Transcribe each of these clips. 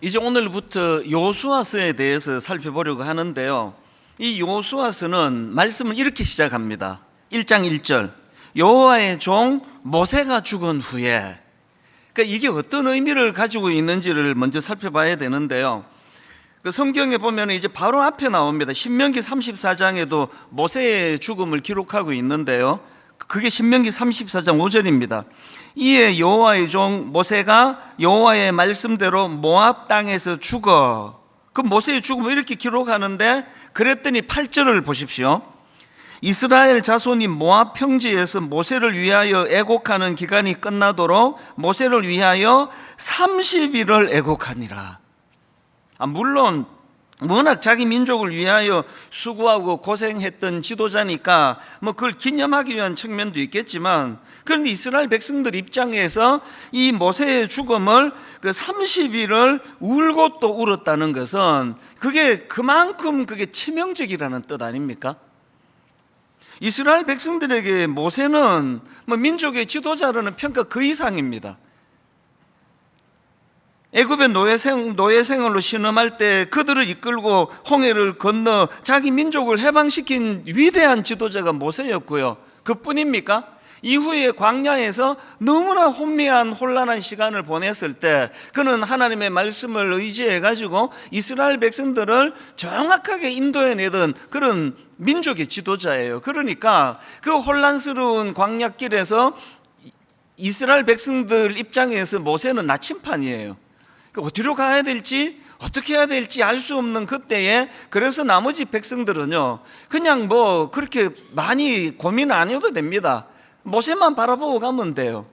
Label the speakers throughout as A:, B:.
A: 이제 오늘부터 여호수아서에 대해서 살펴보려고 하는데요. 이 여호수아서는 말씀을 이렇게 시작합니다. 1장 1절 여호와의 종 모세가 죽은 후에, 그러니까 이게 어떤 의미를 가지고 있는지를 먼저 살펴봐야 되는데요. 그 성경에 보면 이제 바로 앞에 나옵니다. 신명기 34장에도 모세의 죽음을 기록하고 있는데요. 그게 신명기 34장 5절입니다. 이에 여호와의 종 모세가 여호와의 말씀대로 모압 땅에서 죽어. 그 모세의 죽음을 이렇게 기록하는데, 그랬더니 8절을 보십시오. 이스라엘 자손이 모압 평지에서 모세를 위하여 애곡하는 기간이 끝나도록 모세를 위하여 30일을 애곡하니라. 물론 워낙 자기 민족을 위하여 수고하고 고생했던 지도자니까 그걸 기념하기 위한 측면도 있겠지만, 그런데 이스라엘 백성들 입장에서 이 모세의 죽음을 그 30일을 울고 또 울었다는 것은 그게 그만큼 그게 치명적이라는 뜻 아닙니까? 이스라엘 백성들에게 모세는 민족의 지도자라는 평가 그 이상입니다. 애굽의 노예 생활로 신음할 때 그들을 이끌고 홍해를 건너 자기 민족을 해방시킨 위대한 지도자가 모세였고요. 그뿐입니까? 이후에 광야에서 너무나 혼미한 혼란한 시간을 보냈을 때 그는 하나님의 말씀을 의지해 가지고 이스라엘 백성들을 정확하게 인도해내던 그런 민족의 지도자예요. 그러니까 그 혼란스러운 광야길에서 이스라엘 백성들 입장에서 모세는 나침판이에요. 어디로 가야 될지 어떻게 해야 될지 알 수 없는 그때에, 그래서 나머지 백성들은요 그냥 그렇게 많이 고민 안 해도 됩니다. 모세만 바라보고 가면 돼요.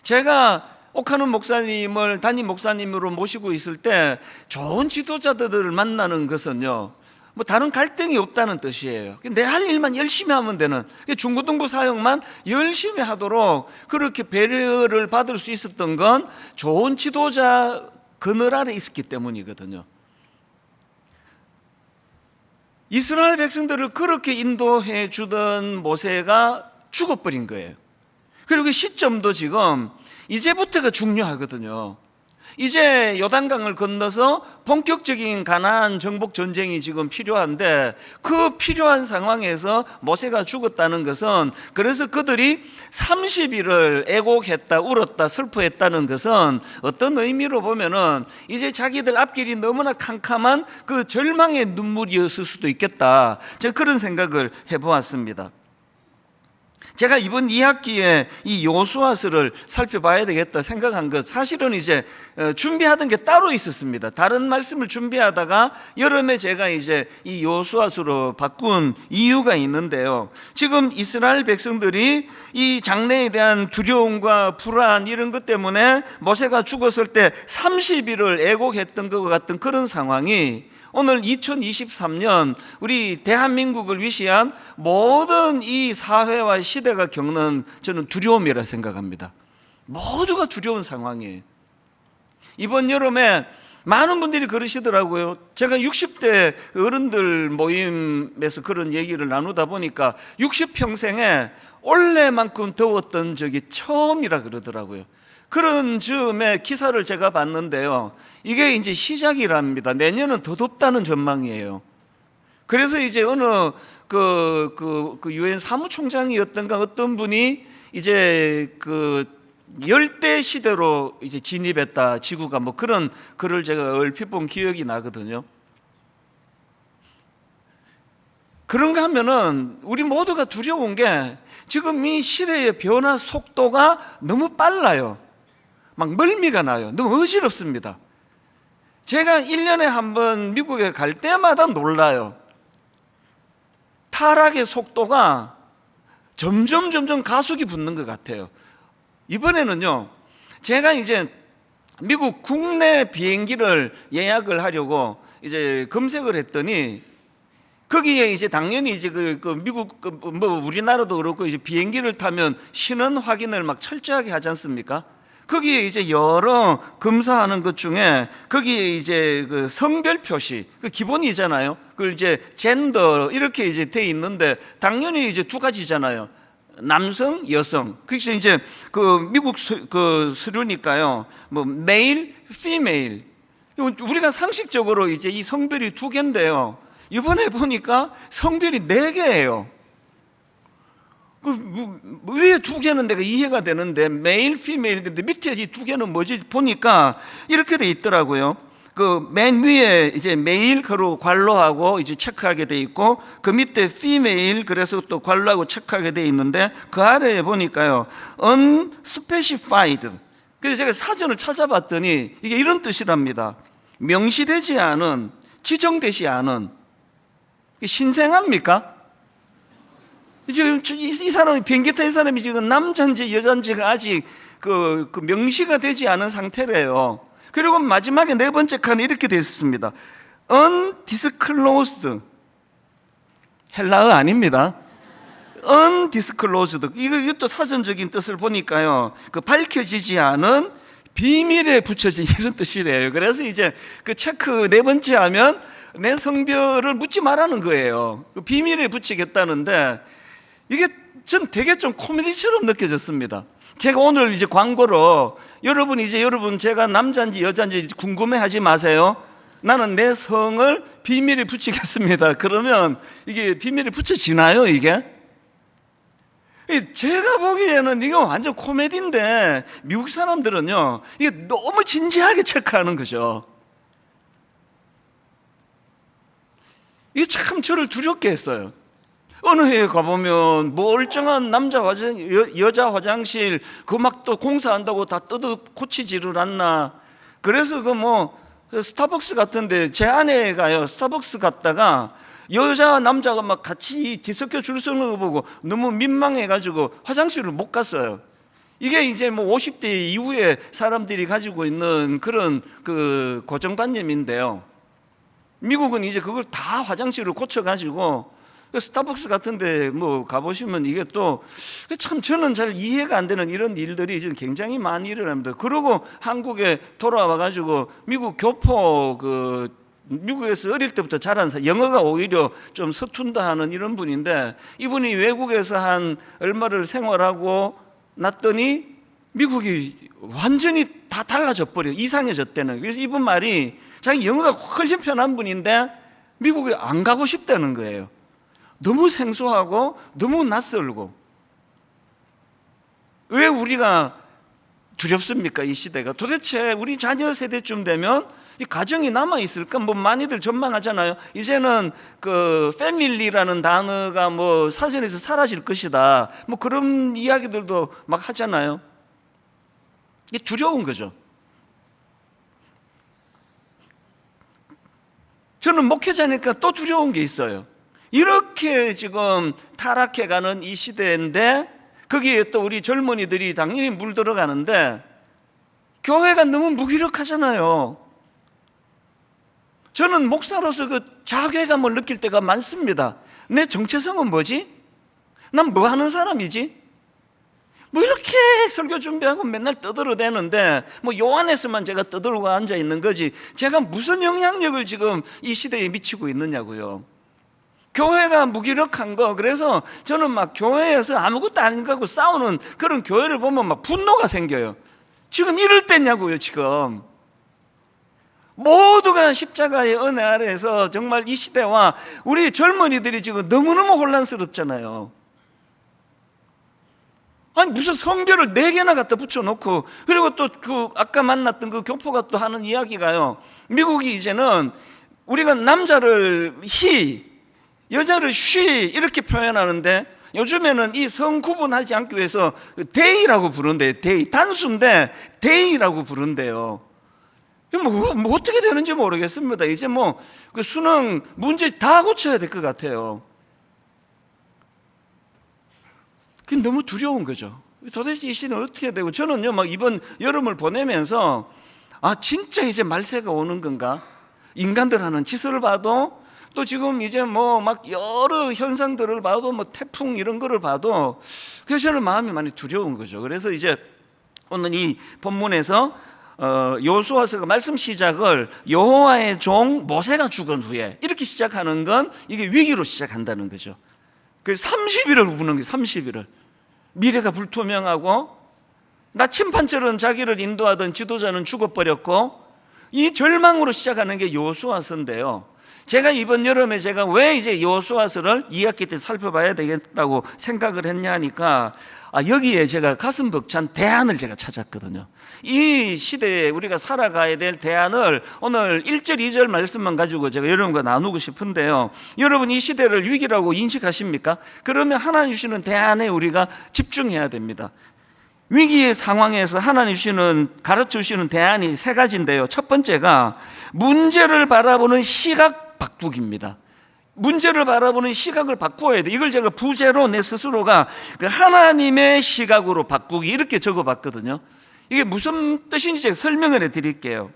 A: 제가 옥하는 목사님을 담임 목사님으로 모시고 있을 때 좋은 지도자들을 만나는 것은요 다른 갈등이 없다는 뜻이에요. 내 할 일만 열심히 하면 되는, 중고등부 사역만 열심히 하도록 그렇게 배려를 받을 수 있었던 건 좋은 지도자 그늘 아래 있었기 때문이거든요. 이스라엘 백성들을 그렇게 인도해 주던 모세가 죽어버린 거예요. 그리고 그 시점도 지금 이제부터가 중요하거든요. 이제 요단강을 건너서 본격적인 가나안 정복 전쟁이 지금 필요한데, 그 필요한 상황에서 모세가 죽었다는 것은, 그래서 그들이 30일을 애곡했다, 울었다, 슬퍼했다는 것은 어떤 의미로 보면은 이제 자기들 앞길이 너무나 캄캄한 그 절망의 눈물이었을 수도 있겠다, 제가 그런 생각을 해보았습니다. 제가 이번 2학기에 이 여호수아서를 살펴봐야 되겠다 생각한 것, 사실은 이제 준비하던 게 따로 있었습니다. 다른 말씀을 준비하다가 여름에 제가 이제 이 여호수아서로 바꾼 이유가 있는데요. 지금 이스라엘 백성들이 이 장래에 대한 두려움과 불안 이런 것 때문에 모세가 죽었을 때 30일을 애곡했던 것 같은 그런 상황이 오늘 2023년 우리 대한민국을 위시한 모든 이 사회와 시대가 겪는, 저는 두려움이라 생각합니다. 모두가 두려운 상황이에요. 이번 여름에 많은 분들이 그러시더라고요. 제가 60대 어른들 모임에서 그런 얘기를 나누다 보니까 60평생에 올해만큼 더웠던 적이 처음이라 그러더라고요. 그런 즈음에 기사를 제가 봤는데요, 이게 이제 시작이랍니다. 내년은 더 덥다는 전망이에요. 그래서 이제 어느 유엔 사무총장이었던가 어떤 분이 이제 열대 시대로 이제 진입했다, 지구가, 그런 글을 제가 얼핏 본 기억이 나거든요. 그런가 하면은 우리 모두가 두려운 게, 지금 이 시대의 변화 속도가 너무 빨라요. 멀미가 나요. 너무 어지럽습니다. 제가 1년에 한 번 미국에 갈 때마다 놀라요. 타락의 속도가 점점 가속이 붙는 것 같아요. 이번에는요, 제가 이제 미국 국내 비행기를 예약을 하려고 이제 검색을 했더니, 거기에 이제 당연히 이제 미국 우리나라도 그렇고 이제 비행기를 타면 신원 확인을 철저하게 하지 않습니까? 거기에 이제 여러 검사하는 것 중에 거기에 이제 성별 표시, 기본이잖아요. 그걸 이제 젠더 이렇게 이제 돼 있는데, 당연히 이제 두 가지잖아요. 남성, 여성. 그래서 이제 미국 서류니까요, 메일, 피메일. 우리가 상식적으로 이제 이 성별이 두 개인데요, 이번에 보니까 성별이 네 개예요. 위에 두 개는 내가 이해가 되는데 메일, 피메일인데 밑에 이 두 개는 뭐지? 보니까 이렇게 돼 있더라고요. 그 맨 위에 이제 메일 그리고 괄호하고 이제 체크하게 돼 있고, 그 밑에 피메일 그래서 또 괄호하고 체크하게 돼 있는데, 그 아래에 보니까요 unspecified. 그래서 제가 사전을 찾아봤더니 이게 이런 뜻이랍니다. 명시되지 않은, 지정되지 않은. 신생합니까? 지금 이 사람이, 비행기 탄 사람이 지금 남자인지 여자인지가 아직 그 명시가 되지 않은 상태래요. 그리고 마지막에 네 번째 칸에 이렇게 되어 있습니다. undisclosed. 헬라어 아닙니다. undisclosed. 이것도 사전적인 뜻을 보니까요, 그 밝혀지지 않은, 비밀에 붙여진 이런 뜻이래요. 그래서 이제 그 체크 네 번째 하면 내 성별을 묻지 말라는 거예요. 비밀에 붙이겠다는데, 이게 전 되게 좀 코미디처럼 느껴졌습니다. 제가 오늘 이제 광고로 여러분 제가 남자인지 여자인지 궁금해하지 마세요. 나는 내 성을 비밀에 붙이겠습니다. 그러면 이게 비밀에 붙여지나요, 이게? 제가 보기에는 이거 완전 코미디인데, 미국 사람들은요 이게 너무 진지하게 체크하는 거죠. 이게 참 저를 두렵게 했어요. 어느 해에 가보면 멀쩡한 남자 여자 화장실 그 막 또 공사한다고 다 뜯어 고치지를 않나. 그래서 스타벅스 같은데, 제 아내가요 스타벅스 갔다가 여자 남자가 막 같이 뒤섞여 줄 서는 거 보고 너무 민망해가지고 화장실을 못 갔어요. 이게 이제 50대 이후에 사람들이 가지고 있는 그런 그 고정관념인데요, 미국은 이제 그걸 다 화장실을 고쳐가지고, 스타벅스 같은데 가보시면 이게 또 참 저는 잘 이해가 안 되는 이런 일들이 지금 굉장히 많이 일어납니다. 그러고 한국에 돌아와가지고 미국 교포, 미국에서 어릴 때부터 자란 영어가 오히려 좀 서툰다 하는 이런 분인데, 이분이 외국에서 한 얼마를 생활하고 났더니 미국이 완전히 다 달라져 버려, 이상해졌다는. 그래서 이분 말이 자기 영어가 훨씬 편한 분인데 미국에 안 가고 싶다는 거예요. 너무 생소하고 너무 낯설고. 왜 우리가 두렵습니까? 이 시대가 도대체 우리 자녀 세대쯤 되면 이 가정이 남아 있을까? 많이들 전망하잖아요. 이제는 그 패밀리라는 단어가 사전에서 사라질 것이다, 그런 이야기들도 막 하잖아요. 이게 두려운 거죠. 저는 목회자니까 또 두려운 게 있어요. 이렇게 지금 타락해가는 이 시대인데 거기에 또 우리 젊은이들이 당연히 물들어가는데, 교회가 너무 무기력하잖아요. 저는 목사로서 그 자괴감을 느낄 때가 많습니다. 내 정체성은 뭐지? 난 뭐 하는 사람이지? 이렇게 설교 준비하고 맨날 떠들어대는데 요 안에서만 제가 떠들고 앉아 있는 거지, 제가 무슨 영향력을 지금 이 시대에 미치고 있느냐고요. 교회가 무기력한 거. 그래서 저는 막 교회에서 아무것도 아닌 거 하고 싸우는 그런 교회를 보면 막 분노가 생겨요. 지금 이럴 때냐고요. 지금 모두가 십자가의 은혜 아래에서 정말 이 시대와 우리 젊은이들이 지금 너무너무 혼란스럽잖아요. 아니 무슨 성별을 4개나 갖다 붙여놓고, 그리고 또 아까 만났던 그 교포가 또 하는 이야기가요, 미국이 이제는 우리가 남자를 he, 여자를 she 이렇게 표현하는데, 요즘에는 이 성 구분하지 않기 위해서 they라고 부른대요. they, 단수인데 they라고 부른대요. 어떻게 되는지 모르겠습니다. 이제 그 수능 문제 다 고쳐야 될 것 같아요. 그게 너무 두려운 거죠. 도대체 이 시대는 어떻게 되고, 저는요 이번 여름을 보내면서 진짜 이제 말세가 오는 건가? 인간들 하는 짓을 봐도, 또 지금 이제 막 여러 현상들을 봐도, 태풍 이런 거를 봐도, 그래서 저는 마음이 많이 두려운 거죠. 그래서 이제 오늘 이 본문에서 여호수아서가 말씀 시작을 여호와의 종 모세가 죽은 후에 이렇게 시작하는 건 이게 위기로 시작한다는 거죠. 그 30일을 우는 거예요. 30일을. 미래가 불투명하고 나침반처럼 자기를 인도하던 지도자는 죽어버렸고, 이 절망으로 시작하는 게 여호수아서인데요. 제가 이번 여름에 제가 왜 이제 여호수아서를 2학기 때 살펴봐야 되겠다고 생각을 했냐 하니까 여기에 제가 가슴 벅찬 대안을 제가 찾았거든요. 이 시대에 우리가 살아가야 될 대안을 오늘 1절, 2절 말씀만 가지고 제가 여러분과 나누고 싶은데요. 여러분 이 시대를 위기라고 인식하십니까? 그러면 하나님 주시는 대안에 우리가 집중해야 됩니다. 위기의 상황에서 하나님 주시는, 가르쳐 주시는 대안이 세 가지인데요. 첫 번째가 문제를 바라보는 시각 바꾸기입니다. 문제를 바라보는 시각을 바꾸어야 돼. 이걸 제가 부제로 내 스스로가 하나님의 시각으로 바꾸기 이렇게 적어봤거든요. 이게 무슨 뜻인지 제가 설명을 해드릴게요.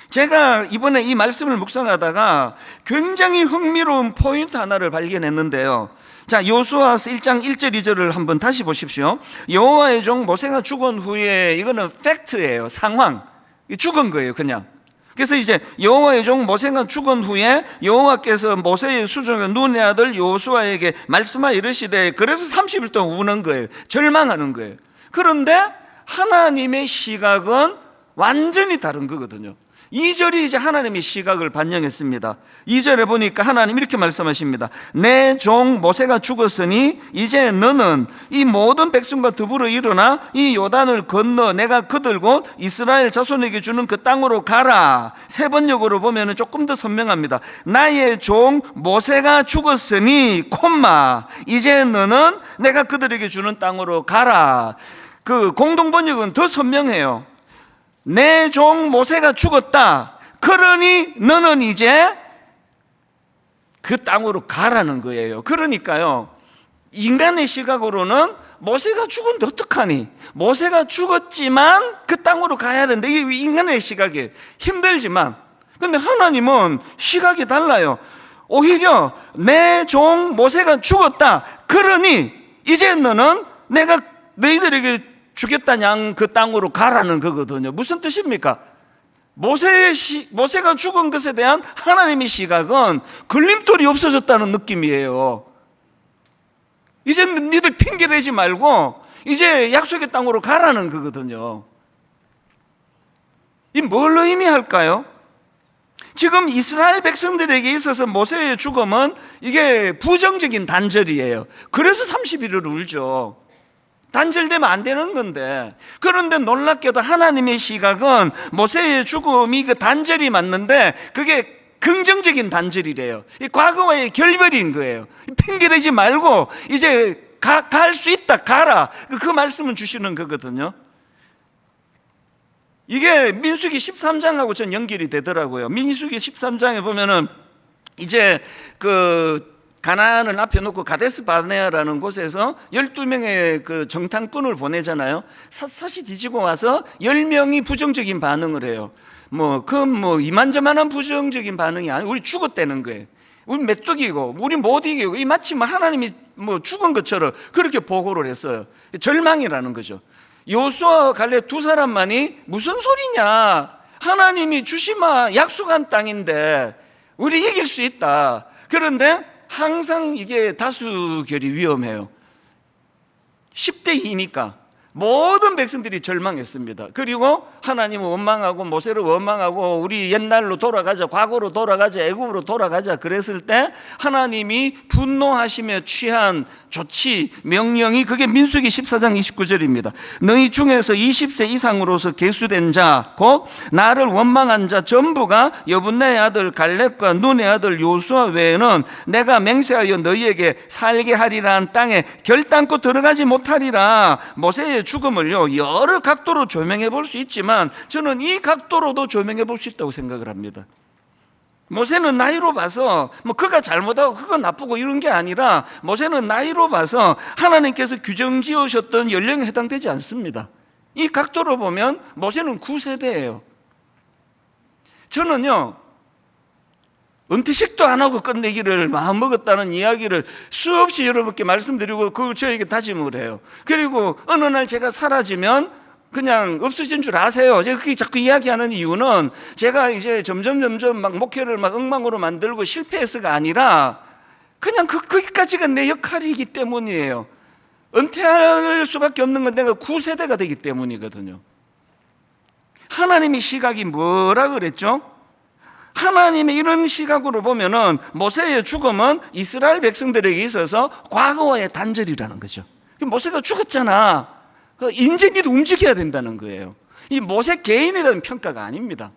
A: 제가 이번에 이 말씀을 묵상하다가 굉장히 흥미로운 포인트 하나를 발견했는데요. 자, 여호수아서 1장 1절 2절을 한번 다시 보십시오. 여호와의 종 모세가 죽은 후에, 이거는 팩트예요. 상황, 죽은 거예요 그냥. 그래서 이제 여호와의 종 모세가 죽은 후에 여호와께서 모세의 수종의 눈의 아들 여호수아에게 말씀하여 이르시되, 그래서 30일 동안 우는 거예요. 절망하는 거예요. 그런데 하나님의 시각은 완전히 다른 거거든요. 2절이 이제 하나님의 시각을 반영했습니다. 2절에 보니까 하나님 이렇게 말씀하십니다. 내 종 모세가 죽었으니 이제 너는 이 모든 백성과 더불어 일어나 이 요단을 건너 내가 그들 곧 이스라엘 자손에게 주는 그 땅으로 가라. 세 번역으로 보면 조금 더 선명합니다. 나의 종 모세가 죽었으니 이제 너는 내가 그들에게 주는 땅으로 가라. 그 공동번역은 더 선명해요. 내 종 모세가 죽었다. 그러니 너는 이제 그 땅으로 가라는 거예요. 그러니까요, 인간의 시각으로는 모세가 죽었는데 어떡하니? 모세가 죽었지만 그 땅으로 가야 되는데, 이게 인간의 시각이 힘들지만, 근데 하나님은 시각이 달라요. 오히려 내 종 모세가 죽었다. 그러니 이제 너는 내가 너희들에게 주겠다냥 그 땅으로 가라는 거거든요. 무슨 뜻입니까? 모세가 죽은 것에 대한 하나님의 시각은 걸림돌이 없어졌다는 느낌이에요. 이제 너희들 핑계대지 말고 이제 약속의 땅으로 가라는 거거든요. 이 뭘 의미할까요? 지금 이스라엘 백성들에게 있어서 모세의 죽음은 이게 부정적인 단절이에요. 그래서 30일을 울죠. 단절되면 안 되는 건데, 그런데 놀랍게도 하나님의 시각은 모세의 죽음이 그 단절이 맞는데 그게 긍정적인 단절이래요. 이 과거와의 결별인 거예요. 핑계대지 말고 이제 갈 수 있다, 가라. 그 말씀을 주시는 거거든요. 이게 민수기 13장하고 전 연결이 되더라고요. 민수기 13장에 보면은 이제 가나안을 앞에 놓고 가데스 바네아라는 곳에서 12명의 그 정탐꾼을 보내잖아요. 샅샅이 뒤지고 와서 10명이 부정적인 반응을 해요. 이만저만한 부정적인 반응이 아니고 우리 죽었다는 거예요. 우리 메뚜기고 우리 못 이기고, 이 마치 하나님이 죽은 것처럼 그렇게 보고를 했어요. 절망이라는 거죠. 여호수아와 갈렙 두 사람만이 무슨 소리냐, 하나님이 주시마 약속한 땅인데 우리 이길 수 있다. 그런데 항상 이게 다수결이 위험해요. 10대 2니까 모든 백성들이 절망했습니다. 그리고 하나님을 원망하고 모세를 원망하고 우리 옛날로 돌아가자, 과거로 돌아가자, 애굽으로 돌아가자 그랬을 때 하나님이 분노하시며 취한 조치, 명령이 그게 민수기 14장 29절입니다. 너희 중에서 20세 이상으로서 계수된 자, 곧 나를 원망한 자 전부가 여분네의 아들 갈렙과 눈의 아들 여호수아 외에는 내가 맹세하여 너희에게 살게 하리라는 땅에 결단코 들어가지 못하리라. 모세의 죽음을요 여러 각도로 조명해 볼 수 있지만 저는 이 각도로도 조명해 볼 수 있다고 생각을 합니다. 모세는 나이로 봐서 그가 잘못하고 그가 나쁘고 이런 게 아니라, 모세는 나이로 봐서 하나님께서 규정 지으셨던 연령에 해당되지 않습니다. 이 각도로 보면 모세는 9세대예요. 저는요 은퇴식도 안 하고 끝내기를 마음먹었다는 이야기를 수없이 여러분께 말씀드리고 그걸 저에게 다짐을 해요. 그리고 어느 날 제가 사라지면 그냥 없어진 줄 아세요. 제가 그렇게 자꾸 이야기하는 이유는 제가 이제 점점 막 목회를 막 엉망으로 만들고 실패해서가 아니라 그냥 거기까지가 내 역할이기 때문이에요. 은퇴할 수밖에 없는 건 내가 9세대가 되기 때문이거든요. 하나님의 시각이 뭐라 그랬죠? 하나님의 이런 시각으로 보면은 모세의 죽음은 이스라엘 백성들에게 있어서 과거와의 단절이라는 거죠. 모세가 죽었잖아. 이제 니도 움직여야 된다는 거예요. 이 모세 개인에 대한 평가가 아닙니다.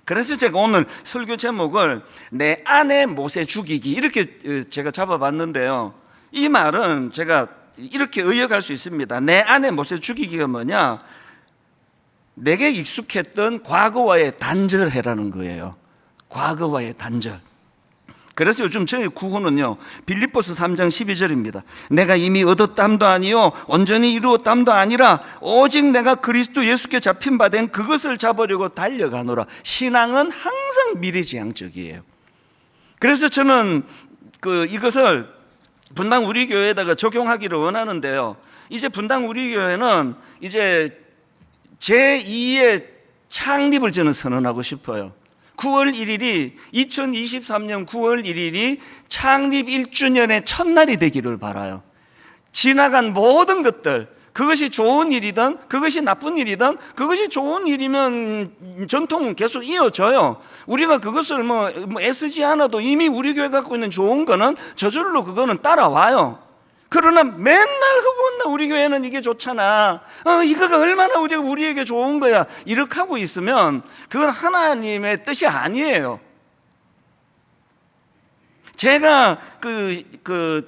A: 그래서 제가 오늘 설교 제목을 내 안에 모세 죽이기 이렇게 제가 잡아봤는데요. 이 말은 제가 이렇게 의역할 수 있습니다. 내 안에 모세 죽이기가 뭐냐? 내게 익숙했던 과거와의 단절해라는 거예요. 과거와의 단절. 그래서 요즘 저희 구호는요, 빌립보서 3장 12절입니다. 내가 이미 얻었담도 아니요 온전히 이루었담도 아니라 오직 내가 그리스도 예수께 잡힌 바 된 그것을 잡으려고 달려가노라. 신앙은 항상 미래지향적이에요. 그래서 저는 이것을 분당 우리 교회에다가 적용하기를 원하는데요. 이제 분당 우리 교회는 이제 제2의 창립을 저는 선언하고 싶어요. 9월 1일이 2023년 9월 1일이 창립 1주년의 첫날이 되기를 바라요. 지나간 모든 것들, 그것이 좋은 일이든 그것이 나쁜 일이든 그것이 좋은 일이면 전통은 계속 이어져요. 우리가 그것을 뭐 애쓰지 않아도 이미 우리 교회 갖고 있는 좋은 거는 저절로 그거는 따라와요. 그러나 맨날 허구나 우리 교회는 이게 좋잖아. 이거가 얼마나 우리에게 좋은 거야. 이렇게 하고 있으면 그건 하나님의 뜻이 아니에요. 제가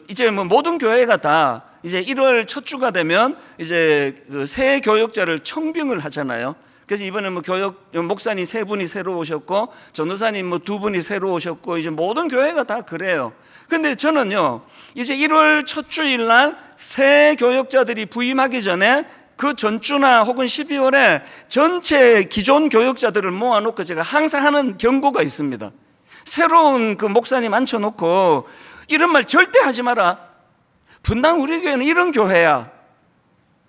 A: 이제 뭐 모든 교회가 다 이제 1월 첫 주가 되면 이제 새 교역자를 청빙을 하잖아요. 그래서 이번에 목사님 3분이 새로 오셨고 전도사님 2분이 새로 오셨고 이제 모든 교회가 다 그래요. 근데 저는요, 이제 1월 첫 주일 날 새 교역자들이 부임하기 전에 그 전주나 혹은 12월에 전체 기존 교역자들을 모아놓고 제가 항상 하는 경고가 있습니다. 새로운 그 목사님 앉혀놓고 이런 말 절대 하지 마라. 분당 우리 교회는 이런 교회야.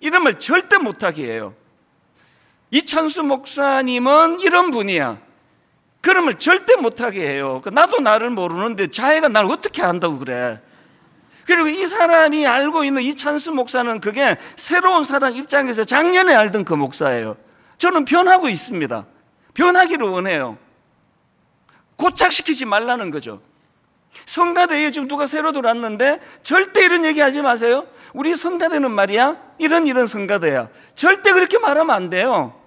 A: 이런 말 절대 못하게 해요. 이찬수 목사님은 이런 분이야. 그런 말 절대 못하게 해요. 나도 나를 모르는데 자기가 나를 어떻게 안다고 그래. 그리고 이 사람이 알고 있는 이찬수 목사는 그게 새로운 사람 입장에서 작년에 알던 그 목사예요. 저는 변하고 있습니다. 변하기를 원해요. 고착시키지 말라는 거죠. 성가대에 지금 누가 새로 들어왔는데 절대 이런 얘기 하지 마세요. 우리 성가대는 말이야 이런 성가대야. 절대 그렇게 말하면 안 돼요.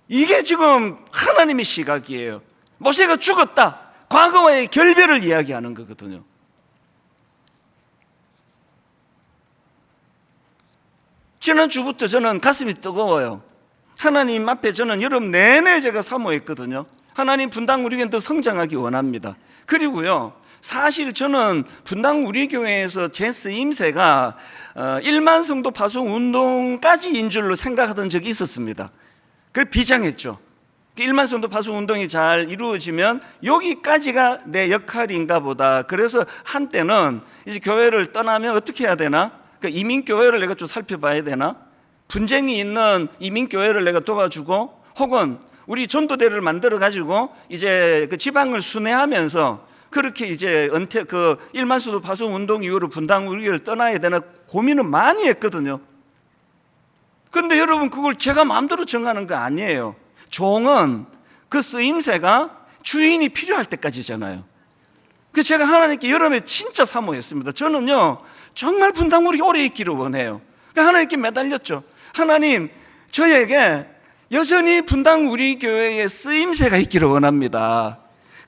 A: 이게 지금 하나님의 시각이에요. 모세가 죽었다. 과거와의 결별을 이야기하는 거거든요. 지난주부터 저는 가슴이 뜨거워요. 하나님 앞에 저는 여름 내내 제가 사모했거든요. 하나님 분당 우리 교회도 성장하기 원합니다. 그리고요, 사실 저는 분당 우리 교회에서 제 쓰임새가 1만 성도 파송 운동까지인 줄로 생각하던 적이 있었습니다. 그걸 비장했죠. 1만 성도 파송 운동이 잘 이루어지면 여기까지가 내 역할인가 보다. 그래서 한때는 이제 교회를 떠나면 어떻게 해야 되나? 이민교회를 내가 좀 살펴봐야 되나? 분쟁이 있는 이민교회를 내가 도와주고, 혹은 우리 전도대를 만들어 가지고 이제 그 지방을 순회하면서 그렇게 이제 은퇴 1만 성도 파송 운동 이후로 분당 우리 교회를 떠나야 되나 고민을 많이 했거든요. 근데 여러분, 그걸 제가 마음대로 정하는 거 아니에요. 종은 그 쓰임새가 주인이 필요할 때까지잖아요. 그래서 제가 하나님께 여름에 진짜 사모했습니다. 저는요, 정말 분당 우리 오래 있기를 원해요. 그러니까 하나님께 매달렸죠. 하나님, 저에게 여전히 분당 우리 교회에 쓰임새가 있기를 원합니다.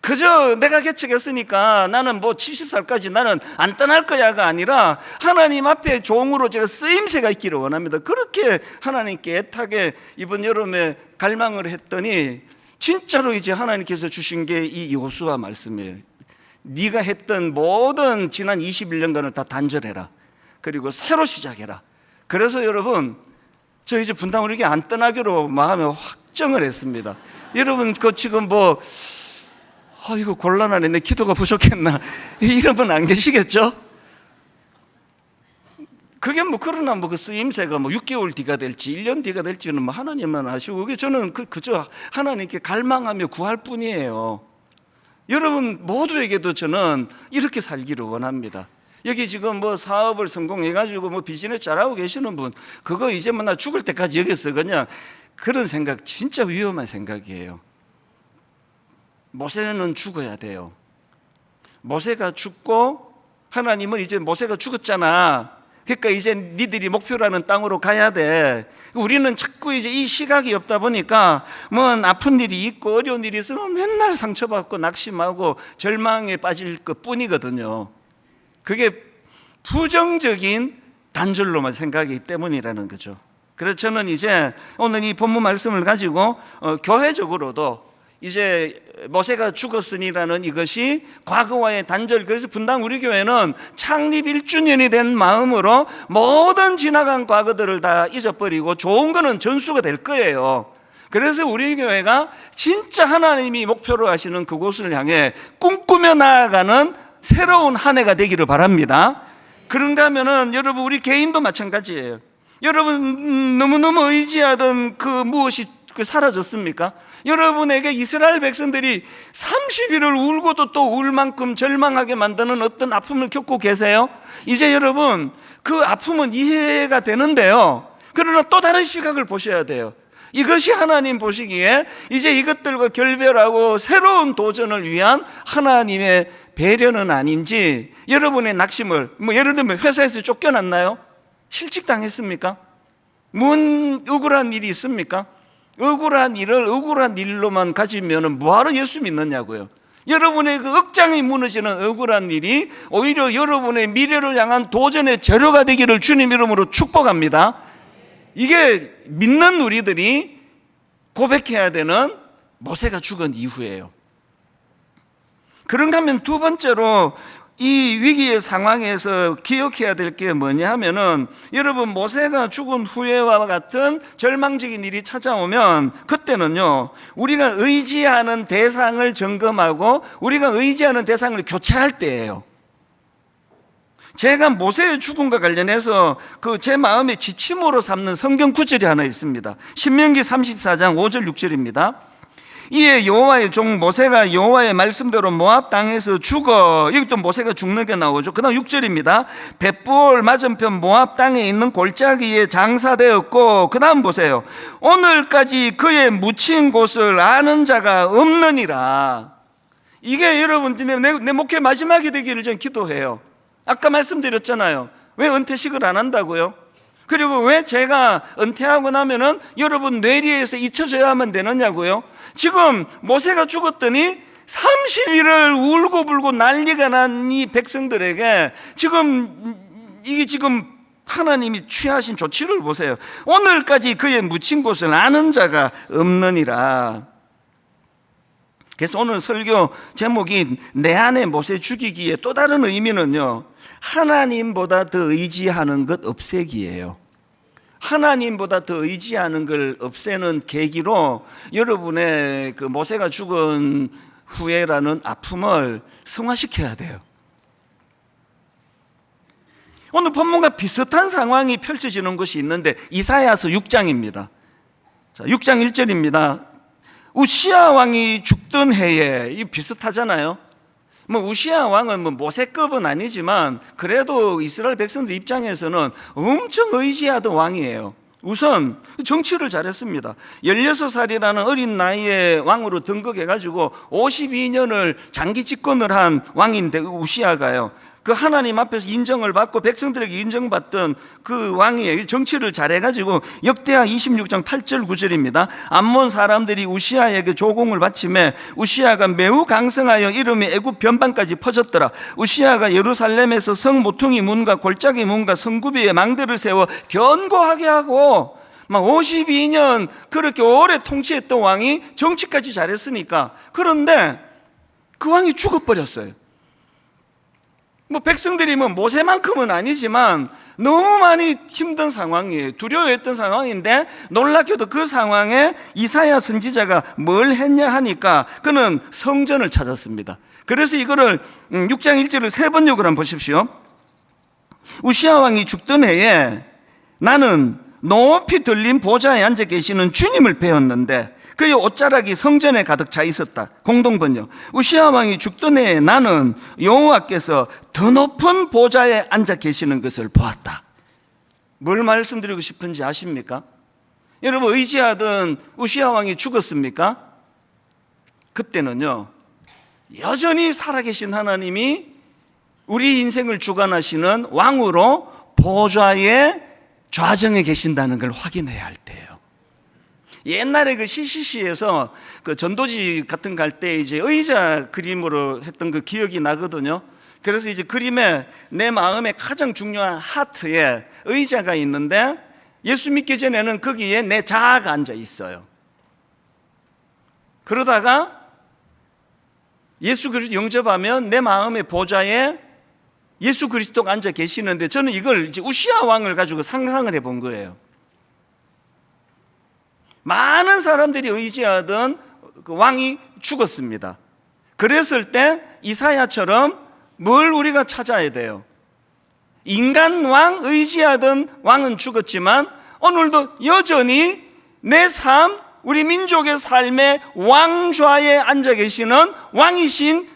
A: 그저 내가 개척했으니까 나는 70살까지 나는 안 떠날 거야가 아니라 하나님 앞에 종으로 제가 쓰임새가 있기를 원합니다. 그렇게 하나님께 애타게 이번 여름에 갈망을 했더니 진짜로 이제 하나님께서 주신 게 이 여호수아 말씀이에요. 네가 했던 모든 지난 21년간을 다 단절해라. 그리고 새로 시작해라. 그래서 여러분, 저 이제 분당 우리 교회 안 떠나기로 마음에 확정을 했습니다. 여러분, 지금 이거 곤란하네. 내 기도가 부족했나? 이런 분 안 계시겠죠? 그게 그러나 그 쓰임새가 6개월 뒤가 될지 1년 뒤가 될지는 하나님만 아시고, 그게 저는 그저 하나님께 갈망하며 구할 뿐이에요. 여러분 모두에게도 저는 이렇게 살기를 원합니다. 여기 지금 뭐 사업을 성공해가지고 뭐 비즈니스 잘하고 계시는 분, 그거 이제 뭐 나 죽을 때까지 여기서 그냥, 그런 생각 진짜 위험한 생각이에요. 모세는 죽어야 돼요. 모세가 죽고 하나님은 이제 모세가 죽었잖아. 그러니까 이제 니들이 목표라는 땅으로 가야 돼. 우리는 자꾸 이제 이 시각이 없다 보니까 뭐 아픈 일이 있고 어려운 일이 있으면 맨날 상처받고 낙심하고 절망에 빠질 것 뿐이거든요. 그게 부정적인 단절로만 생각하기 때문이라는 거죠. 그래서 저는 이제 오늘 이 본문 말씀을 가지고 교회적으로도 이제 모세가 죽었으니라는 이것이 과거와의 단절, 그래서 분당 우리 교회는 창립 1주년이 된 마음으로 모든 지나간 과거들을 다 잊어버리고 좋은 거는 전수가 될 거예요. 그래서 우리 교회가 진짜 하나님이 목표로 하시는 그곳을 향해 꿈꾸며 나아가는 새로운 한 해가 되기를 바랍니다. 그런가 하면은 여러분, 우리 개인도 마찬가지예요. 여러분 너무너무 의지하던 그 무엇이 사라졌습니까? 여러분에게 이스라엘 백성들이 30일을 울고도 또 울 만큼 절망하게 만드는 어떤 아픔을 겪고 계세요? 이제 여러분 그 아픔은 이해가 되는데요, 그러나 또 다른 시각을 보셔야 돼요. 이것이 하나님 보시기에 이제 이것들과 결별하고 새로운 도전을 위한 하나님의 배려는 아닌지, 여러분의 낙심을, 뭐 예를 들면 회사에서 쫓겨났나요? 실직당했습니까? 뭔 억울한 일이 있습니까? 억울한 일을 억울한 일로만 가지면 뭐하러 예수 믿느냐고요. 여러분의 그 억장이 무너지는 억울한 일이 오히려 여러분의 미래를 향한 도전의 재료가 되기를 주님 이름으로 축복합니다. 이게 믿는 우리들이 고백해야 되는 모세가 죽은 이후예요. 그런가 하면 두 번째로 이 위기의 상황에서 기억해야 될 게 뭐냐 하면은, 여러분 모세가 죽은 후에와 같은 절망적인 일이 찾아오면 그때는요, 우리가 의지하는 대상을 점검하고 우리가 의지하는 대상을 교체할 때예요. 제가 모세의 죽음과 관련해서 그 제 마음의 지침으로 삼는 성경 구절이 하나 있습니다. 신명기 34장 5절 6절입니다. 이에 여호와의 종 모세가 여호와의 말씀대로 모압 땅에서 죽어, 여기 또 모세가 죽는 게 나오죠. 그 다음 6절입니다. 벳볼 맞은편 모압 땅에 있는 골짜기에 장사되었고, 그 다음 보세요. 오늘까지 그의 묻힌 곳을 아는 자가 없느니라. 이게 여러분 내 목회 마지막이 되기를 저는 기도해요. 아까 말씀드렸잖아요. 왜 은퇴식을 안 한다고요? 그리고 왜 제가 은퇴하고 나면은 여러분 뇌리에서 잊혀져야만 되느냐고요? 지금 모세가 죽었더니 30일을 울고불고 난리가 난 이 백성들에게 지금 하나님이 취하신 조치를 보세요. 오늘까지 그의 묻힌 곳을 아는 자가 없느니라. 그래서 오늘 설교 제목이 내 안에 모세 죽이기에 또 다른 의미는요, 하나님보다 더 의지하는 것 없애기예요. 하나님보다 더 의지하는 걸 없애는 계기로 여러분의 그 모세가 죽은 후에라는 아픔을 승화시켜야 돼요. 오늘 본문과 비슷한 상황이 펼쳐지는 것이 있는데 이사야서 6장입니다. 자, 6장 1절입니다. 우시야 왕이 죽던 해에, 이 비슷하잖아요. 뭐 우시야 왕은 뭐 모세급은 아니지만 그래도 이스라엘 백성들 입장에서는 엄청 의지하던 왕이에요. 우선 정치를 잘했습니다. 16살이라는 어린 나이에 왕으로 등극해가지고 52년을 장기 집권을 한 왕인데, 우시야가요, 그 하나님 앞에서 인정을 받고 백성들에게 인정받던 그 왕이에요. 정치를 잘해가지고 역대하 26장 8절 9절입니다. 암몬 사람들이 우시야에게 조공을 바치매 우시야가 매우 강성하여 이름이 애굽 변방까지 퍼졌더라. 우시야가 예루살렘에서 성 모퉁이 문과 골짜기 문과 성구비에 망대를 세워 견고하게 하고, 막 52년 그렇게 오래 통치했던 왕이 정치까지 잘했으니까. 그런데 그 왕이 죽어버렸어요. 뭐 백성들이 뭐 모세만큼은 아니지만 너무 많이 힘든 상황이에요. 두려워했던 상황인데, 놀랍게도 그 상황에 이사야 선지자가 뭘 했냐 하니까 그는 성전을 찾았습니다. 그래서 이거를 6장 1절을 세 번역을 한번 보십시오. 우시야 왕이 죽던 해에 나는 높이 들린 보좌에 앉아 계시는 주님을 배웠는데 그의 옷자락이 성전에 가득 차 있었다. 공동번역. 우시아 왕이 죽던 해에 나는 여호와께서 더 높은 보좌에 앉아 계시는 것을 보았다. 뭘 말씀드리고 싶은지 아십니까? 여러분, 의지하던 우시아 왕이 죽었습니까? 그때는요, 여전히 살아계신 하나님이 우리 인생을 주관하시는 왕으로 보좌의 좌정에 계신다는 걸 확인해야 할 때예요. 옛날에 그 CCC에서 그 전도지 같은 갈 때 이제 의자 그림으로 했던 그 기억이 나거든요. 그래서 이제 그림에 내 마음에 가장 중요한 하트에 의자가 있는데 예수 믿기 전에는 거기에 내 자아가 앉아 있어요. 그러다가 예수 그리스도 영접하면 내 마음의 보좌에 예수 그리스도가 앉아 계시는데, 저는 이걸 이제 우시아 왕을 가지고 상상을 해본 거예요. 많은 사람들이 의지하던 그 왕이 죽었습니다. 그랬을 때 이사야처럼 뭘 우리가 찾아야 돼요? 인간 왕, 의지하던 왕은 죽었지만 오늘도 여전히 내 삶, 우리 민족의 삶의 왕좌에 앉아 계시는 왕이신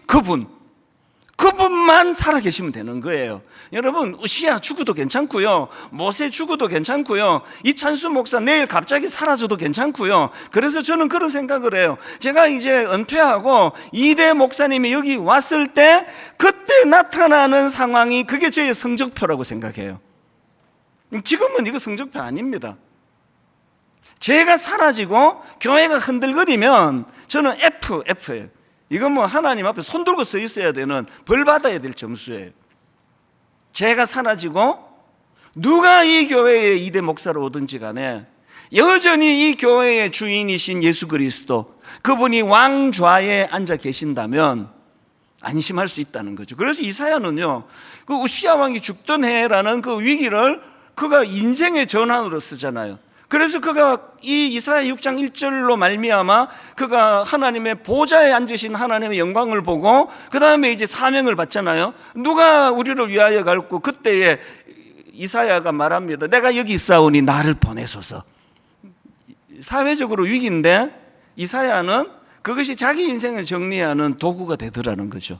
A: 그분만 살아계시면 되는 거예요. 여러분, 우시아 죽어도 괜찮고요, 모세 죽어도 괜찮고요, 이찬수 목사 내일 갑자기 사라져도 괜찮고요. 그래서 저는 그런 생각을 해요. 제가 이제 은퇴하고 이대 목사님이 여기 왔을 때 그때 나타나는 상황이 그게 저의 성적표라고 생각해요. 지금은 이거 성적표 아닙니다. 제가 사라지고 교회가 흔들거리면 저는 F예요. 이건 뭐 하나님 앞에 손 들고 서 있어야 되는, 벌 받아야 될 점수예요. 제가 사라지고 누가 이 교회의 이대 목사로 오든지 간에 여전히 이 교회의 주인이신 예수 그리스도, 그분이 왕좌에 앉아 계신다면 안심할 수 있다는 거죠. 그래서 이사야는요, 그 우시아 왕이 죽던 해라는 그 위기를 그가 인생의 전환으로 쓰잖아요. 그래서 그가 이 이사야 6장 1절로 말미암아 그가 하나님의 보좌에 앉으신 하나님의 영광을 보고 그 다음에 이제 사명을 받잖아요. 누가 우리를 위하여 갈고, 그때에 이사야가 말합니다. 내가 여기 있사오니 나를 보내소서. 사회적으로 위기인데 이사야는 그것이 자기 인생을 정리하는 도구가 되더라는 거죠.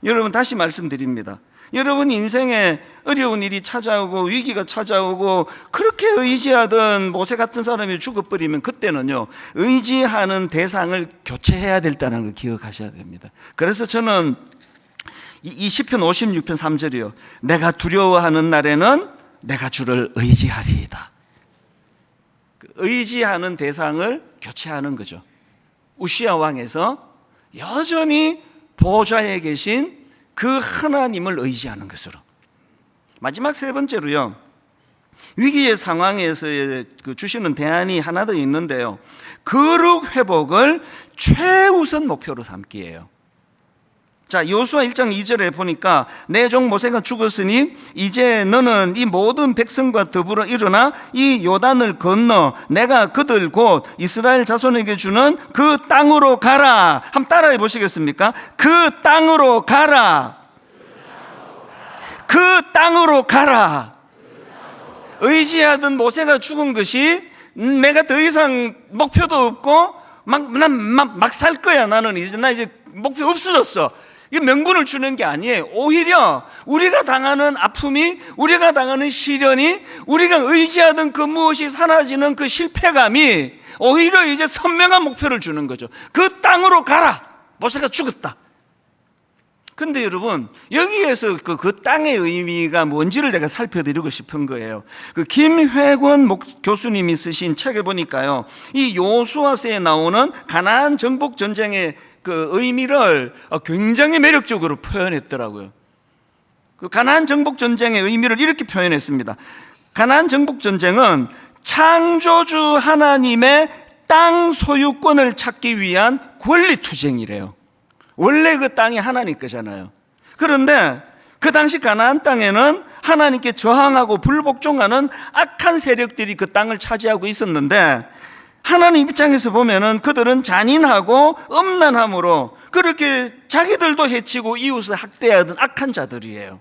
A: 여러분, 다시 말씀드립니다. 여러분 인생에 어려운 일이 찾아오고 위기가 찾아오고 그렇게 의지하던 모세 같은 사람이 죽어버리면 그때는요, 의지하는 대상을 교체해야 된다는 걸 기억하셔야 됩니다. 그래서 저는 이 시편 56편 3절이요, 내가 두려워하는 날에는 내가 주를 의지하리이다. 의지하는 대상을 교체하는 거죠. 우시아 왕에서 여전히 보좌에 계신 그 하나님을 의지하는 것으로. 마지막 세 번째로요, 위기의 상황에서 주시는 대안이 하나 더 있는데요, 거룩 회복을 최우선 목표로 삼기예요. 자, 여호수아 1장 2절에 보니까 내 종 모세가 죽었으니 이제 너는 이 모든 백성과 더불어 일어나 이 요단을 건너 내가 그들 곧 이스라엘 자손에게 주는 그 땅으로 가라. 한번 따라해 보시겠습니까? 그 땅으로 가라. 그 땅으로 가라. 의지하던 모세가 죽은 것이 내가 더 이상 목표도 없고 막 살 거야. 나는 이제 목표 없어졌어. 이 명분을 주는 게 아니에요. 오히려 우리가 당하는 아픔이, 우리가 당하는 시련이, 우리가 의지하던 그 무엇이 사라지는 그 실패감이 오히려 이제 선명한 목표를 주는 거죠. 그 땅으로 가라. 모세가 죽었다. 근데 여러분, 여기에서 그 땅의 의미가 뭔지를 내가 살펴드리고 싶은 거예요. 그 김회권 교수님이 쓰신 책에 보니까요, 이 여호수아서에 나오는 가나안 정복 전쟁의 그 의미를 굉장히 매력적으로 표현했더라고요. 그 가나안 정복 전쟁의 의미를 이렇게 표현했습니다. 가나안 정복 전쟁은 창조주 하나님의 땅 소유권을 찾기 위한 권리 투쟁이래요. 원래 그 땅이 하나님 거잖아요. 그런데 그 당시 가나안 땅에는 하나님께 저항하고 불복종하는 악한 세력들이 그 땅을 차지하고 있었는데, 하나님 입장에서 보면은 그들은 잔인하고 음란함으로 그렇게 자기들도 해치고 이웃을 학대하던 악한 자들이에요.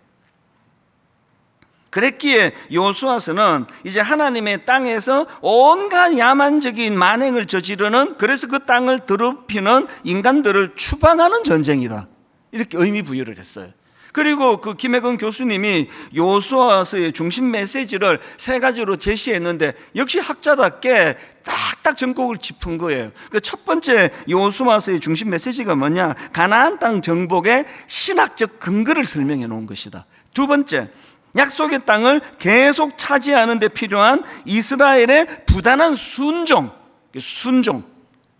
A: 그랬기에 여호수아서는 이제 하나님의 땅에서 온갖 야만적인 만행을 저지르는, 그래서 그 땅을 더럽히는 인간들을 추방하는 전쟁이다, 이렇게 의미 부여를 했어요. 그리고 그 김혜건 교수님이 여호수아서의 중심 메시지를 세 가지로 제시했는데 역시 학자답게 딱딱 전곡을 짚은 거예요. 그 첫 번째 여호수아서의 중심 메시지가 뭐냐? 가나안 땅 정복의 신학적 근거를 설명해 놓은 것이다. 두 번째, 약속의 땅을 계속 차지하는 데 필요한 이스라엘의 부단한 순종,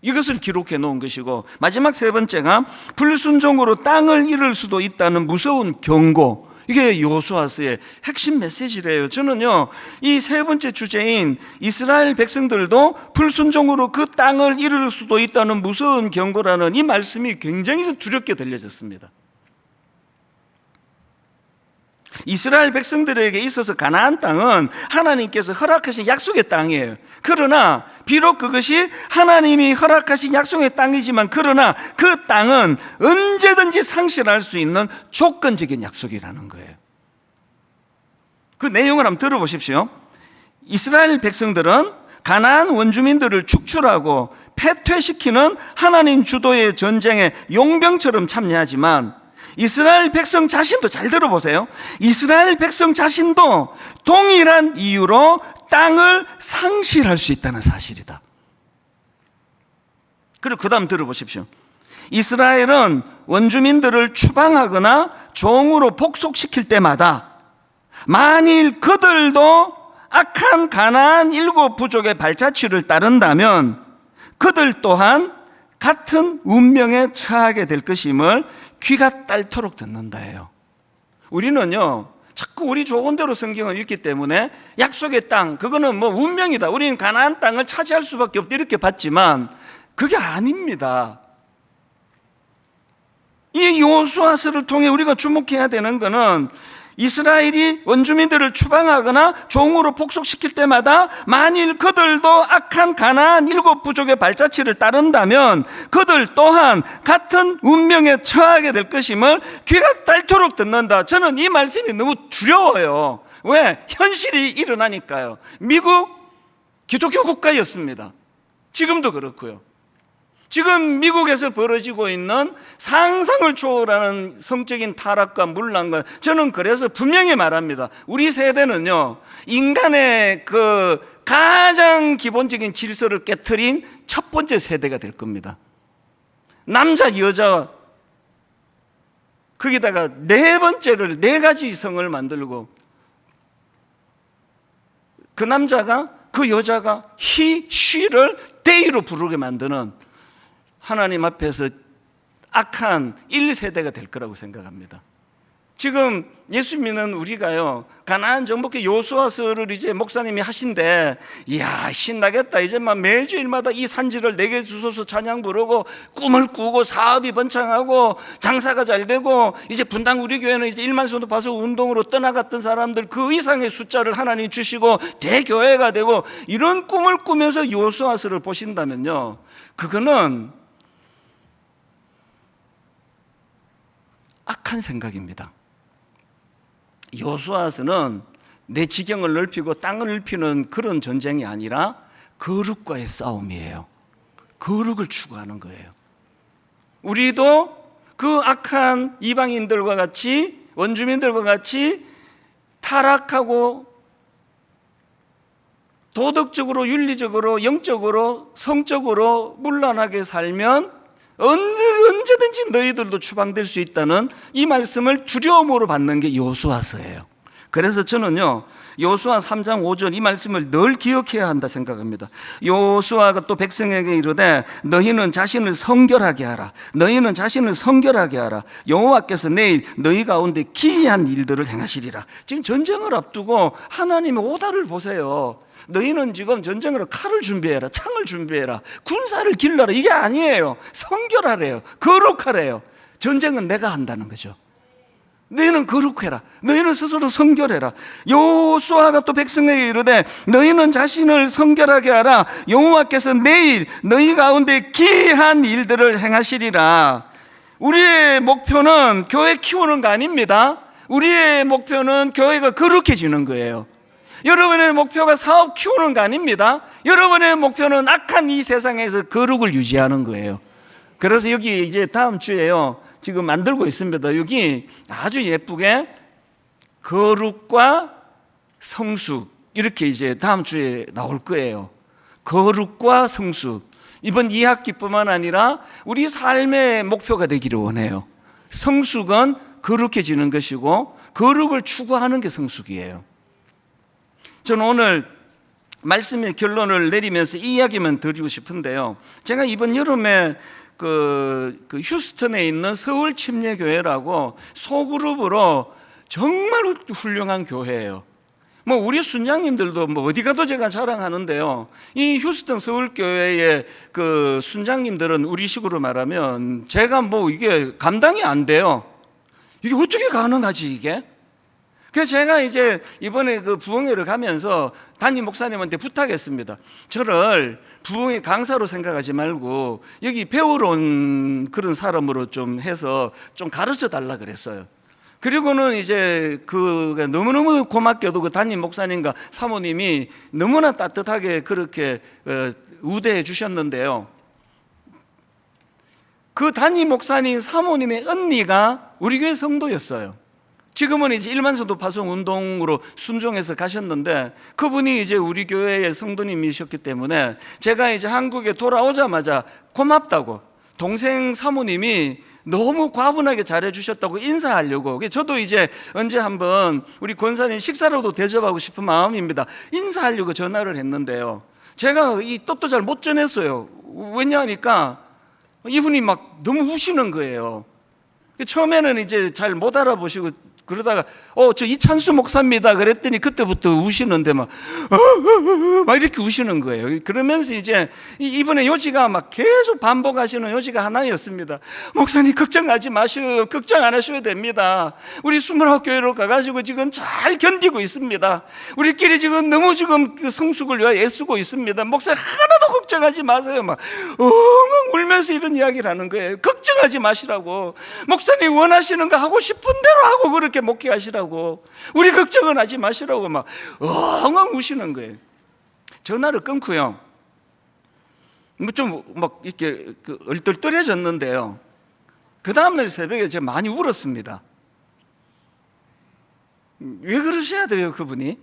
A: 이것을 기록해 놓은 것이고, 마지막 세 번째가 불순종으로 땅을 잃을 수도 있다는 무서운 경고, 이게 여호수아서의 핵심 메시지래요. 저는요, 이 세 번째 주제인 이스라엘 백성들도 불순종으로 그 땅을 잃을 수도 있다는 무서운 경고라는 이 말씀이 굉장히 두렵게 들려졌습니다. 이스라엘 백성들에게 있어서 가나안 땅은 하나님께서 허락하신 약속의 땅이에요. 그러나 비록 그것이 하나님이 허락하신 약속의 땅이지만, 그러나 그 땅은 언제든지 상실할 수 있는 조건적인 약속이라는 거예요. 그 내용을 한번 들어보십시오. 이스라엘 백성들은 가나안 원주민들을 축출하고 패퇴시키는 하나님 주도의 전쟁에 용병처럼 참여하지만, 이스라엘 백성 자신도, 잘 들어보세요, 이스라엘 백성 자신도 동일한 이유로 땅을 상실할 수 있다는 사실이다. 그리고 그 다음 들어보십시오. 이스라엘은 원주민들을 추방하거나 종으로 복속시킬 때마다 만일 그들도 악한 가나안 7 부족의 발자취를 따른다면 그들 또한 같은 운명에 처하게 될 것임을 귀가 딸토록 듣는다예요. 우리는요, 자꾸 우리 좋은 대로 성경을 읽기 때문에 약속의 땅, 그거는 뭐 운명이다, 우리는 가나안 땅을 차지할 수밖에 없다, 이렇게 봤지만 그게 아닙니다. 이 여호수아서를 통해 우리가 주목해야 되는 것은 이스라엘이 원주민들을 추방하거나 종으로 복속시킬 때마다 만일 그들도 악한 가나안 7 부족의 발자취를 따른다면 그들 또한 같은 운명에 처하게 될 것임을 귀가 닳도록 듣는다. 저는 이 말씀이 너무 두려워요. 왜? 현실이 일어나니까요. 미국 기독교 국가였습니다. 지금도 그렇고요. 지금 미국에서 벌어지고 있는 상상을 초월하는 성적인 타락과 문란과, 저는 그래서 분명히 말합니다. 우리 세대는요, 인간의 그 가장 기본적인 질서를 깨트린 첫 번째 세대가 될 겁니다. 남자, 여자, 거기다가 네 번째를, 4가지 이성을 만들고, 그 남자가, 그 여자가 he, she를 they로 부르게 만드는 하나님 앞에서 악한 1세대가 될 거라고 생각합니다. 지금 예수 믿는 우리가요, 가나안 정복의 여호수아서를 이제 목사님이 하신데, 이야 신나겠다, 이제 막 매주일마다 이 산지를 내게 주소서 찬양 부르고 꿈을 꾸고 사업이 번창하고 장사가 잘 되고, 이제 분당 우리 교회는 이제 1만 손도 봐서 운동으로 떠나갔던 사람들 그 이상의 숫자를 하나님 주시고 대교회가 되고, 이런 꿈을 꾸면서 여호수아서를 보신다면요, 그거는 악한 생각입니다. 여호수아서는 내 지경을 넓히고 땅을 넓히는 그런 전쟁이 아니라 거룩과의 싸움이에요. 거룩을 추구하는 거예요. 우리도 그 악한 이방인들과 같이, 원주민들과 같이 타락하고 도덕적으로, 윤리적으로, 영적으로, 성적으로 문란하게 살면 언제든지 너희들도 추방될 수 있다는 이 말씀을 두려움으로 받는 게 여호수아서예요. 그래서 저는요, 여호수아 3장 5절 이 말씀을 늘 기억해야 한다 생각합니다. 여호수아가 또 백성에게 이르되 너희는 자신을 성결하게 하라. 너희는 자신을 성결하게 하라. 여호와께서 내일 너희 가운데 기이한 일들을 행하시리라. 지금 전쟁을 앞두고 하나님의 오다를 보세요. 너희는 지금 전쟁으로 칼을 준비해라, 창을 준비해라, 군사를 길러라, 이게 아니에요. 성결하래요. 거룩하래요. 전쟁은 내가 한다는 거죠. 너희는 거룩해라. 너희는 스스로 성결해라. 여호수아가 또 백성에게 이르되 너희는 자신을 성결하게 하라. 여호와께서 내일 너희 가운데 기이한 일들을 행하시리라. 우리의 목표는 교회 키우는 거 아닙니다. 우리의 목표는 교회가 거룩해지는 거예요. 여러분의 목표가 사업 키우는 거 아닙니다. 여러분의 목표는 악한 이 세상에서 거룩을 유지하는 거예요. 그래서 여기 이제 다음 주에요, 지금 만들고 있습니다. 여기 아주 예쁘게 거룩과 성수, 이렇게 이제 다음 주에 나올 거예요. 거룩과 성수. 이번 2학기뿐만 아니라 우리 삶의 목표가 되기를 원해요. 성숙은 거룩해지는 것이고 거룩을 추구하는 게 성숙이에요. 저는 오늘 말씀의 결론을 내리면서 이 이야기만 드리고 싶은데요. 제가 이번 여름에 그 휴스턴에 있는 서울 침례교회라고 소그룹으로 정말 훌륭한 교회예요. 뭐 우리 순장님들도 뭐 어디 가도 제가 자랑하는데요. 이 휴스턴 서울교회의 그 순장님들은 우리식으로 말하면 제가 뭐 이게 감당이 안 돼요. 이게 어떻게 가능하지 이게? 그래서 제가 이제 이번에 그 부흥회를 가면서 담임 목사님한테 부탁했습니다. 저를 부흥회 강사로 생각하지 말고 여기 배우러 온 그런 사람으로 좀 해서 좀 가르쳐 달라 그랬어요. 그리고는 이제 그가 너무너무 고맙게도 그 담임 목사님과 사모님이 너무나 따뜻하게 그렇게 우대해 주셨는데요. 그 담임 목사님 사모님의 언니가 우리 교회 성도였어요. 지금은 이제 일반성도 파송 운동으로 순종해서 가셨는데 그분이 이제 우리 교회의 성도님이셨기 때문에 제가 이제 한국에 돌아오자마자 고맙다고 동생 사모님이 너무 과분하게 잘해주셨다고 인사하려고, 저도 이제 언제 한번 우리 권사님 식사로도 대접하고 싶은 마음입니다. 인사하려고 전화를 했는데요, 제가 이 뜻도 잘 못 전했어요. 왜냐하니까 이분이 막 너무 우시는 거예요. 처음에는 이제 잘 못 알아보시고 그러다가 저 이찬수 목사입니다 그랬더니 그때부터 우시는데 막 이렇게 우시는 거예요. 그러면서 이제 이번에 요지가 막 계속 반복하시는 요지가 하나였습니다. 목사님 걱정하지 마시오. 걱정 안 하셔도 됩니다. 우리 29교회로 가가지고 지금 잘 견디고 있습니다. 우리끼리 지금 너무 지금 그 성숙을 위하여 애쓰고 있습니다. 목사님 하나도 걱정하지 마세요. 막 엉엉 울면서 이런 이야기를 하는 거예요. 걱정하지 마시라고. 목사님 원하시는 거 하고 싶은 대로 하고 그렇게 목회하시라고. 우리 걱정은 하지 마시라고 막 엉엉 우시는 거예요. 전화를 끊고요, 뭐 좀 막 이렇게 얼떨떨해졌는데요, 그 다음날 새벽에 제가 많이 울었습니다. 왜 그러셔야 돼요 그분이?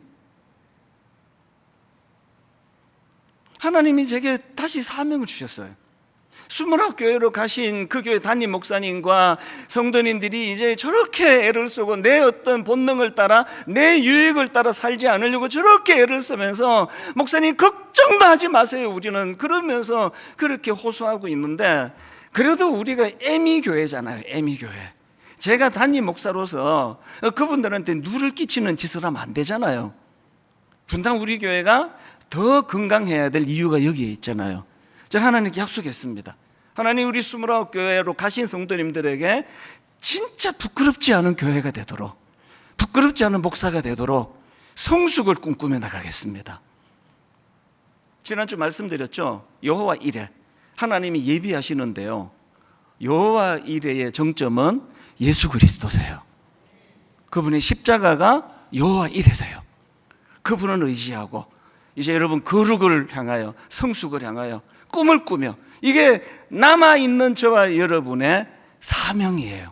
A: 하나님이 제게 다시 사명을 주셨어요. 29교회로 가신 그 교회 담임 목사님과 성도님들이 이제 저렇게 애를 쓰고 내 어떤 본능을 따라 내 유익을 따라 살지 않으려고 저렇게 애를 쓰면서 목사님 걱정도 하지 마세요 우리는 그러면서 그렇게 호소하고 있는데, 그래도 우리가 애미교회잖아요. 애미교회. 제가 담임 목사로서 그분들한테 누를 끼치는 짓을 하면 안 되잖아요. 분당 우리 교회가 더 건강해야 될 이유가 여기에 있잖아요. 제가 하나님께 약속했습니다. 하나님 우리 29교회로 가신 성도님들에게 진짜 부끄럽지 않은 교회가 되도록, 부끄럽지 않은 목사가 되도록 성숙을 꿈꾸며 나가겠습니다. 지난주 말씀드렸죠. 여호와 이레, 하나님이 예비하시는데요, 여호와 이레의 정점은 예수 그리스도세요. 그분의 십자가가 여호와 이레세요. 그분은 의지하고 이제 여러분 거룩을 향하여, 성숙을 향하여 꿈을 꾸며, 이게 남아있는 저와 여러분의 사명이에요.